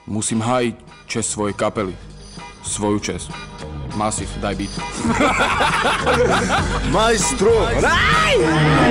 Musím hájiť česť svojej kapely. Svoju česť. Massive, daj beat. Majstro!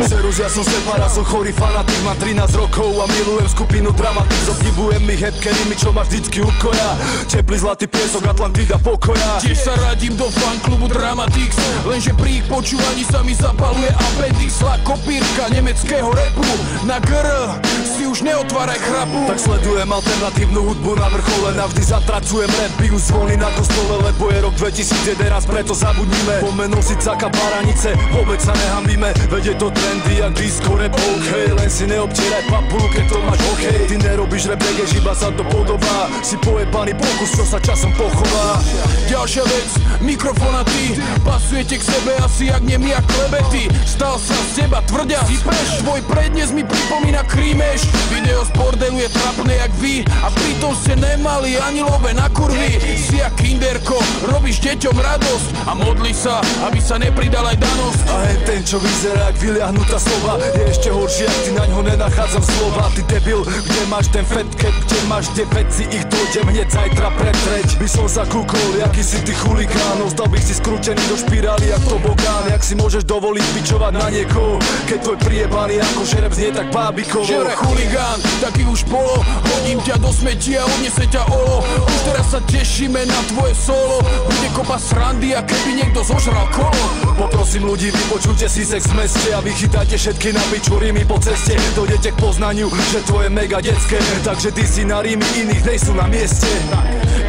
Serus, ja som separa, som chorý fanatik, mám 13 rokov a milujem skupinu Dramatics. Obdivujem ich headcarrymi, čo ma vždycky ukoja. Teplý zlatý piesok, Atlantida pokoja. Tiež sa radím do fanklubu Dramatics, lenže pri ich počúvaní sa mi zapaluje appendix. Zlá kopírka nemeckého rapu, na GR si už neotváraj chrapu. Tak sledujem alternatívnu hudbu na vrchole, navždy zatracujem rap, bijú zvony na kostole, lebo je rok 2011, preto zabudnime. Pomenul si Caka Baranice, vôbec sa nehambíme, veď je to trendy jak disco rap, okej. Len si neobtieraj papulu, keď to máš okej. Ty nerobíš rap, iba sa to podobá. Si pojebaný pokus, čo sa časom pochová. Ďalšia vec, mikrofón a ty pasujete k sebe asi jak nemi a klebety. Stal sa z teba tvrdia, sypeš. Tvoj prednes mi pripomína krímeš. Video z bordelu je trapné jak vy a pritom ste nemali ani love na kurvy. Si jak kinderko, robíš deťom radosť a modli sa, aby sa nepridal aj danosť. A hej ten, čo vyzerá jak vyliahnutá slova, je ešte horšie, ak ty naňho nenachádzam slova. Ty debil, kde máš ten fat cap, kde máš tie veci, ich dojdem hneď zajtra pretreť. By som sa kúkol, jaký si ty chuligán, ostal bych si skrútený do špirály jak tobogán. Jak si môžeš dovoliť pičovať na niekoho, keď tvoj priebaný ako žereb znie tak bábikovo. Žere chuligán, taký už bolo, hodím ťa do smeti a odnese ťa olo. Už teraz sa tešíme na tvoje solo, bude kopa srandy a keby niekto zožral kolo. Poprosím ľudí, vypočujte si sex v meste a vychytajte všetky na biču rímy po ceste. Dojdete k poznaniu, že to je mega detské, takže ty si na rímy, iných nejsú na mieste.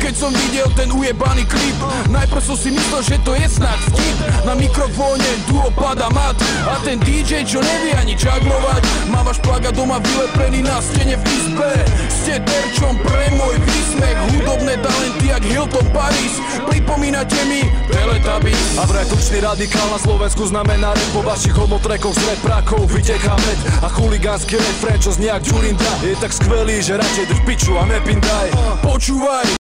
Keď som videl ten ujebaný klip, najprv som si myslel, že to je snáď vtip. Na mikrofóne duo pada mat a ten DJ, čo nevie ani čaglovať, máva šplaga doma vylepený na stene v izbe. Ste terčom pre môj výsmech, hudobné talenty jak Hilton Paris, pripomínate mi Teletubbies. A vraj tučný radikál na Slovensku znamená rap, po vašich homotrekoch z reprákov vyteká med a chuligánsky refrén, čo znie jak Ďurinda, je tak skvelý, že radšej drž piču a nepindaj. Počúvaj.